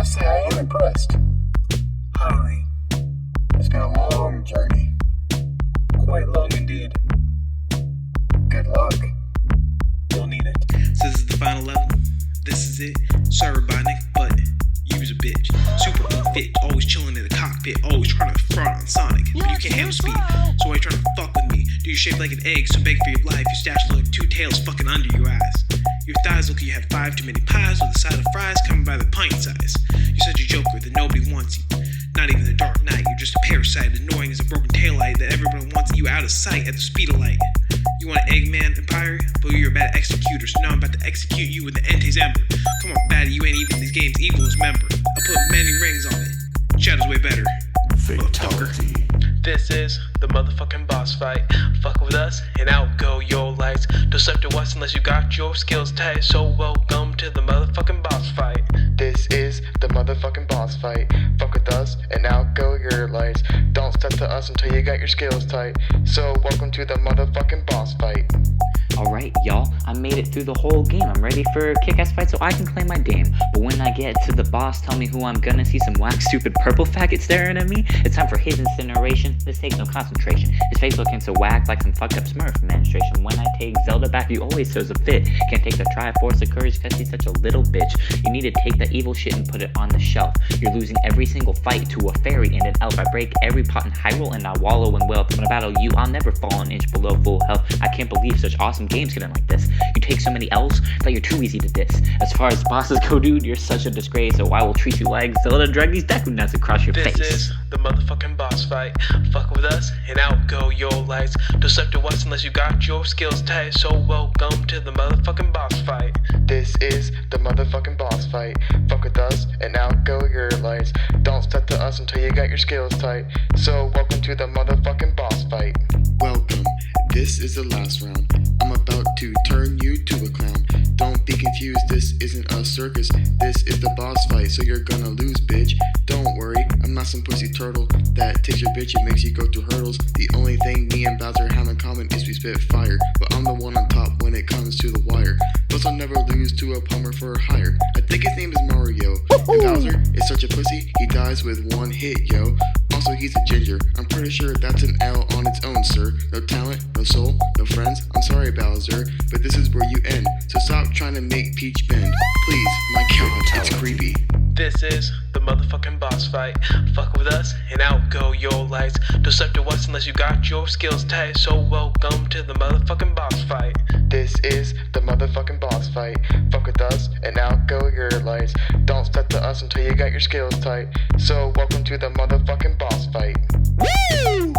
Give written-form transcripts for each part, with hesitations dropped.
must say I am impressed. Highly. It's been a long journey. Quite long indeed. Good luck. You'll need it. So this is the final level. This is it. Sorry, Robotnik, but you was a bitch. Super unfit, always chilling in the cockpit, always trying to front on Sonic. But you can't handle speed, so why you trying to fuck with me? Do you shape like an egg, so beg for your life? Your stash look like two tails fucking under your ass. Your thighs look like you had 5 too many pies with a side of fries coming by the pint size. You're such a joker that nobody wants you. Not even the Dark Knight, you're just a parasite, annoying as a broken taillight that everyone wants you out of sight at the speed of light. You want an Eggman Empire? But you're a bad executor, so now I'm about to execute you with the Ente's Ember. Come on, fatty, you ain't even these games' evilest member. I put many rings on it. Shadow's way better. Fatality. This is the motherfucking boss fight. Fuck with us and out go your lights. Don't step to us unless you got your skills tight. So welcome to the motherfucking boss fight. This is the motherfucking boss fight. Fuck with us and out go your lights. Don't step to us until you got your skills tight. So welcome to the motherfucking boss fight. Alright, y'all, I made it through the whole game. I'm ready for a kick-ass fight so I can claim my dame. But when I get to the boss, tell me who I'm gonna see. Some whack, stupid purple faggot staring at me. It's time for his incineration. This takes no concentration. His face looking so whack like some fucked up smurf menstruation. When I take Zelda back, you always throws a fit. Can't take the Triforce of Courage cause he's such a little bitch. You need to take that evil shit and put it on the shelf. You're losing every single fight to a fairy and an elf. I break every pot in Hyrule and I wallow in wealth. When I battle you, I'll never fall an inch below full health. I can't believe such awesome games can end like this. You take so many L's that you're too easy to diss. As far as bosses go, dude, you're such a disgrace. So I will treat you like Zelda, drag these Deku nuts across your face. This is the motherfucking boss fight. Fuck with us and out go your lights. Don't step to us unless you got your skills tight. So welcome to the motherfucking boss fight. This is the motherfucking boss fight. Fuck with us and out go your lights. Don't step to us until you got your skills tight. So welcome to the motherfucking boss fight. Welcome, this is the last round. I'm about to turn you to a clown. Don't be confused, this isn't a circus. This is the boss fight, so you're gonna lose, bitch. Don't worry, I'm not some pussy turtle that takes your bitch and makes you go through hurdles. The only thing me and Bowser have in common is we spit fire, but I'm the one on top when it comes to the wire. Plus I'll never lose to a plumber for hire. I think his name is Mario. And Bowser is such a pussy, he dies with one hit, yo. Also, he's a ginger. I'm pretty sure that's an L on its own, sir. No talent, no soul, no friends. I'm sorry, Bowser, but this is where you end. So stop trying to make Peach bend. Please, my god, it's creepy. This is the motherfucking boss fight. Fuck with us and out go your lights. Don't step to us unless you got your skills tight. So welcome to the motherfucking boss fight. This is the motherfucking boss fight. Fuck with us and out go your lights. Don't step to us until you got your skills tight. So welcome to the motherfucking boss fight. Woo!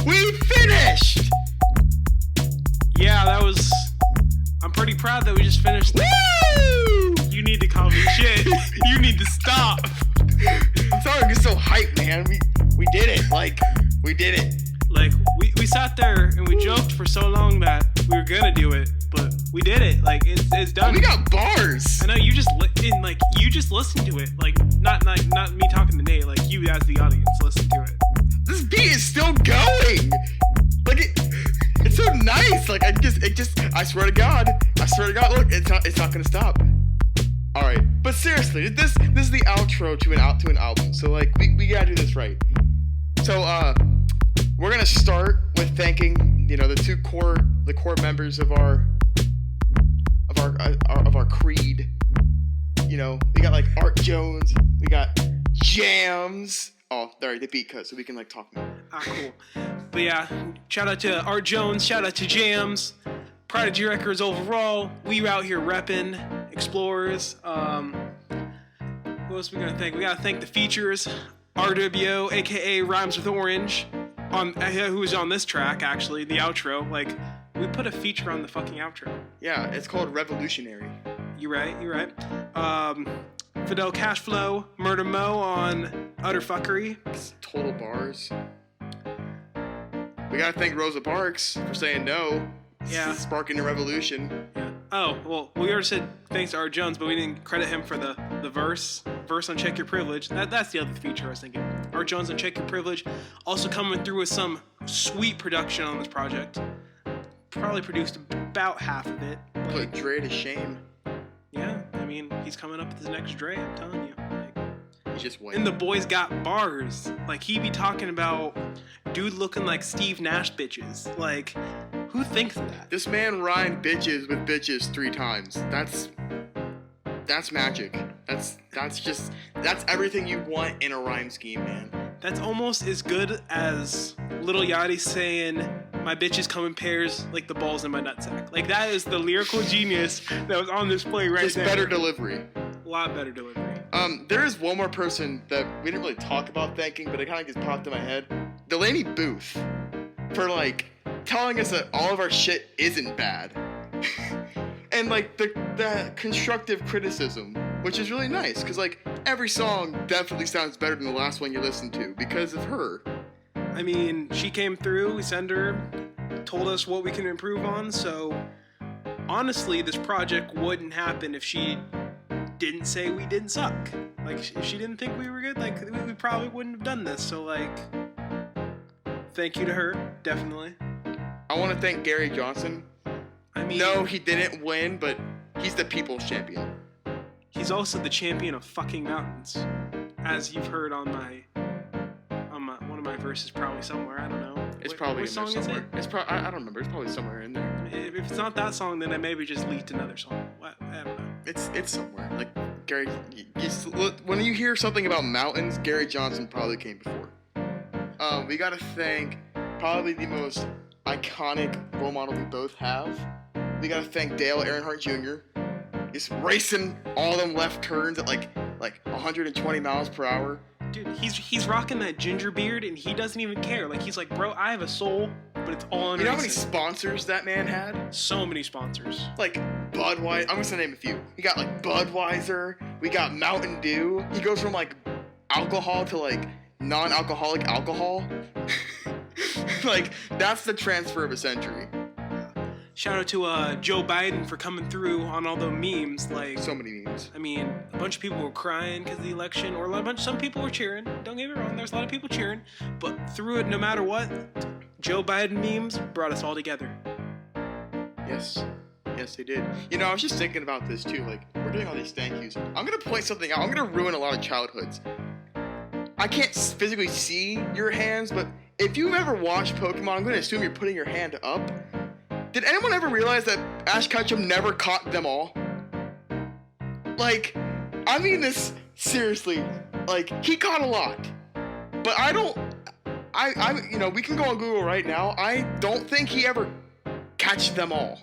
We finished! Yeah, that was... I'm pretty proud that we just finished. Woo! You need to call me shit. You need to stop. I'm sorry, I'm just so hyped, man. We did it. We did it. Like, we sat there and we joked for so long that we were gonna do it, but we did it. Like, it's done. We got bars. I know you just you just listened to it. Like, not me talking to Nate. Like, you as the audience listen to it. This beat is still going. It's so nice. Like, I swear to God, look, it's not gonna stop. All right, but seriously, this is the outro to an album. So like, we gotta do this right. So we're gonna start with thanking the core members of our creed. We got like Art Jones, we got Jams. Oh, there, the beat cut, so we can like talk more. Cool. But yeah, shout out to Art Jones, shout out to Jams, Prodigy Records overall. We out here repping XPlorers. Who else we gotta thank? We gotta thank the features, RWO, aka Rhymes with Orange, who's on this track actually, the outro. Like, we put a feature on the fucking outro. Yeah, it's called Revolutionary. You're right. Fidel Cashflow, Murder Mo on Utter Fuckery. Total bars. We gotta thank Rosa Parks for saying no. Yeah. Sparking a revolution. Yeah. Oh, well, we already said thanks to Art Jones, but we didn't credit him for the verse on Check Your Privilege. That's the other feature I was thinking. Art Jones on Check Your Privilege. Also coming through with some sweet production on this project. Probably produced about half of it. Put Dre to shame. Yeah, I mean, he's coming up with his next Dre, I'm telling you. Like, just white. And the boys got bars. Like, he be talking about dude looking like Steve Nash bitches. Like, who thinks of that? This man rhymed bitches with bitches 3 times. That's magic. That's everything you want in a rhyme scheme, man. That's almost as good as Lil Yachty saying, my bitches come in pairs like the balls in my nutsack. Like, that is the lyrical genius that was on display right Just there. better delivery. A lot better delivery. There is one more person that we didn't really talk about thanking, but it kind of just popped in my head. Delaney Booth. For, like, telling us that all of our shit isn't bad. And, like, the constructive criticism, which is really nice, because, like, every song definitely sounds better than the last one you listened to because of her. I mean, she came through, we sent her, told us what we can improve on, so honestly, this project wouldn't happen if she didn't say we didn't suck. Like, if she didn't think we were good, like, we probably wouldn't have done this, so, like, thank you to her, definitely. I want to thank Gary Johnson. I mean, No, he didn't win, but he's the people's champion. he's also the champion of fucking mountains, as you've heard on my one of my verses, probably somewhere. I don't know. It's probably what in there song somewhere. is It's I don't remember. It's probably somewhere in there. it? If it's not that song, then I maybe just leaked another song. What? I don't know. It's somewhere. Like Gary, when you hear something about mountains, Gary Johnson probably came before. We gotta thank probably the most iconic role model we both have. We gotta thank Dale Earnhardt Jr. Just racing all them left turns at like 120 miles per hour. Dude, he's rocking that ginger beard and he doesn't even care. Like, he's like, bro, I have a soul, but it's all on You know how many racing. sponsors that man had? So many sponsors. Like Budweiser. I'm just gonna name a few. We got like Budweiser. We got Mountain Dew. He goes from like alcohol to like non-alcoholic alcohol. Like, that's the transfer of a century. Shout out to Joe Biden for coming through on all the memes. Like, So many memes. I mean, a bunch of people were crying because of the election, or some people were cheering. Don't get me wrong, there's a lot of people cheering. But through it, no matter what, Joe Biden memes brought us all together. Yes, they did. You know, I was just thinking about this too. Like, we're doing all these thank yous. I'm gonna point something out. I'm gonna ruin a lot of childhoods. I can't physically see your hands, but if you've ever watched Pokemon, I'm gonna assume you're putting your hand up. Did anyone ever realize that Ash Ketchum never caught them all? Like, I mean this seriously. Like, he caught a lot. But you know, we can go on Google right now. I don't think he ever catch them all.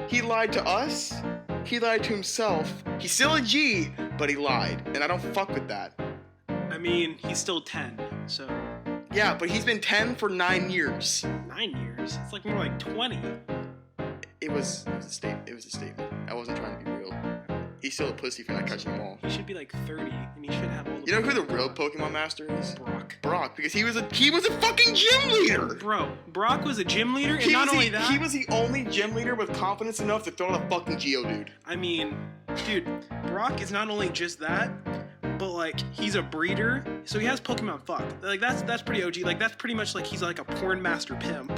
He lied to us. He lied to himself. He's still a G, but he lied. And I don't fuck with that. I mean, he's still 10, so Yeah, but he's been 10 for 9 years. 9 years. It's like more like 20. It was a statement. I wasn't trying to be real. He's still a pussy for not catching them all. He should be like 30, and he should have all the. You know who the real Pokemon master is? Brock. Brock, because he was a fucking gym leader. Bro, Brock was a gym leader, and He not was only the, that, he was the only gym leader with confidence enough to throw out a fucking Geodude. I mean, dude, Brock is not only just that, but like he's a breeder, so he has Pokemon fuck. Like that's pretty OG. Like that's pretty much like he's like a porn master pimp.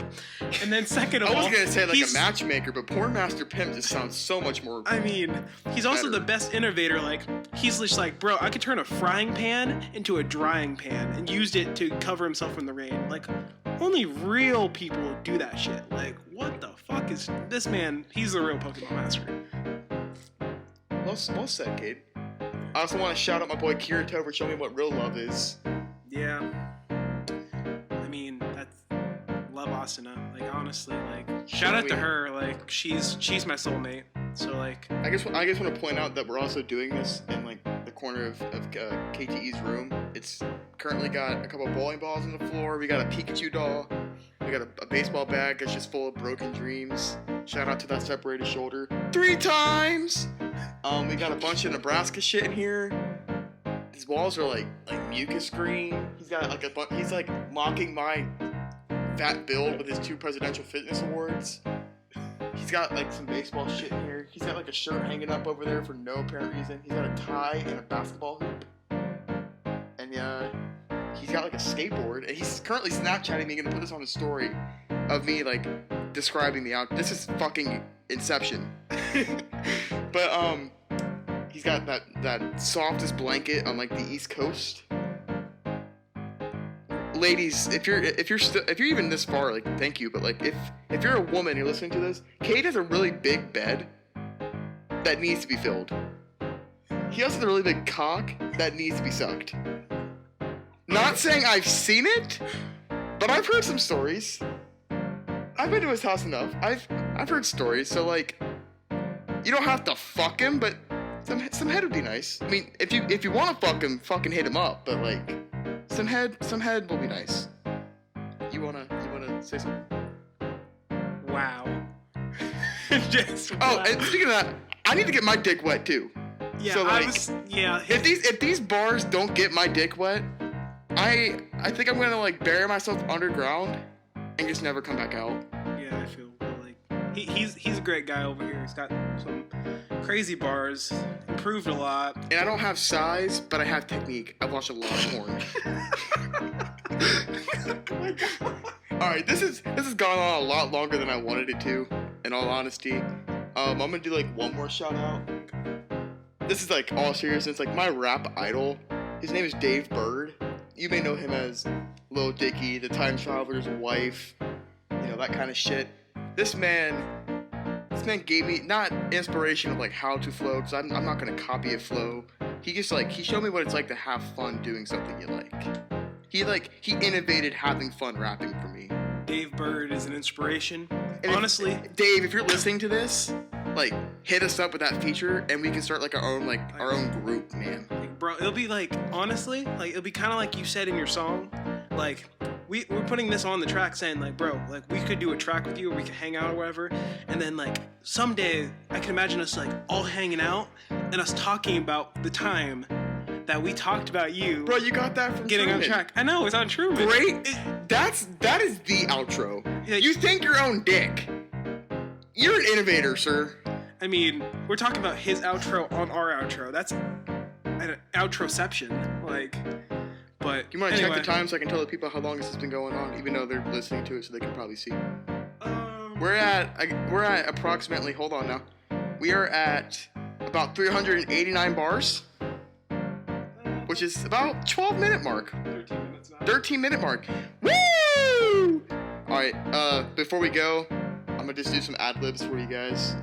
And then second of I all, was gonna say like a he's- matchmaker, but Porn Master Pimp just sounds so much more. I mean, he's also better. the best innovator. Like, he's just like, bro, I could turn a frying pan into a drying pan and used it to cover himself from the rain. Like, only real people do that shit. Like, what the fuck is this man? He's the real Pokemon master. Well said, Kade. I also want to shout out my boy Kirito for showing me what real love is. Yeah. I mean, that's love Asuna. Like, honestly, like, shout out to her. Like, she's my soulmate. So, like, I guess want to point out that we're also doing this in like the corner of KTE's room. It's currently got a couple bowling balls on the floor. We got a Pikachu doll. We got a baseball bag that's just full of broken dreams. Shout out to that separated shoulder 3 times. We got a bunch of Nebraska shit in here. These walls are like mucus green. He's got like he's like mocking my fat build with his 2 presidential fitness awards. He's got like some baseball shit in here. He's got like a shirt hanging up over there for no apparent reason. He's got a tie and a basketball hoop. And he's got like a skateboard. And he's currently Snapchatting me. Gonna put this on his story of me like describing the out. This is fucking Inception. But He's got that softest blanket on like the East Coast. Ladies, if you're even this far, like, thank you, but like if you're a woman, you're listening to this, Kade has a really big bed that needs to be filled. He also has a really big cock that needs to be sucked. Not saying I've seen it, but I've heard some stories. I've been to his house enough. I've heard stories, so like, you don't have to fuck him, but some head would be nice. I mean, if you want to fuck him, fucking hit him up, but like, some head will be nice. You wanna say something? Wow. Just Oh, wow. and speaking of that, I need to get my dick wet too. Yeah, so like, yeah. if these bars don't get my dick wet, I think I'm gonna like bury myself underground and just never come back out. Yeah, I feel like he's a great guy over here. He's got some crazy bars, improved a lot. And I don't have size, but I have technique. I've watched a lot of porn. All right, this has gone on a lot longer than I wanted it to. In all honesty, I'm gonna do like one more shout out. This is like all seriousness. Like my rap idol, his name is Dave Bird. You may know him as Lil Dicky, the Time Traveler's wife, you know, that kind of shit. This man gave me not inspiration of like how to flow, because I'm not gonna copy a flow. He showed me what it's like to have fun doing something you like. He innovated having fun rapping for me. Dave Bird is an inspiration. And Honestly, Dave, if you're listening to this, like, hit us up with that feature, and we can start like our own group, man. like, bro, it'll be like, honestly, like, it'll be kind of like you said in your song, like, we're putting this on the track saying, like, bro, like, we could do a track with you, or we could hang out or whatever, and then, like, someday, I can imagine us, like, all hanging out, and us talking about the time that we talked about you. Bro, you got that from getting on Truman. track. I know, it's on Truman. Great. That is the outro. Yeah. You think your own dick. You're an innovator, sir. I mean, we're talking about his outro on our outro. That's an outroception. Like, but You want to anyway. check the time so I can tell the people how long this has been going on, even though they're listening to it, so they can probably see. We're at approximately. Hold on now. We are at about 389 bars, which is about 12-minute mark. 13 minutes now. 13-minute mark. Woo! All right. Before we go, I'm gonna just do some ad libs for you guys,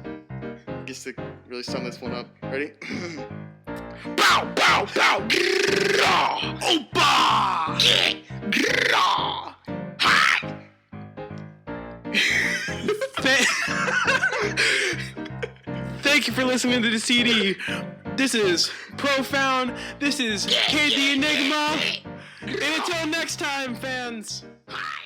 just to really sum this one up. Ready? Bow, bow, bow. Grrrah. Opa. Grrrah. Hi. Thank you for listening to the CD. This is Profound. This is Kade the Enigma. And until next time, fans. Hi.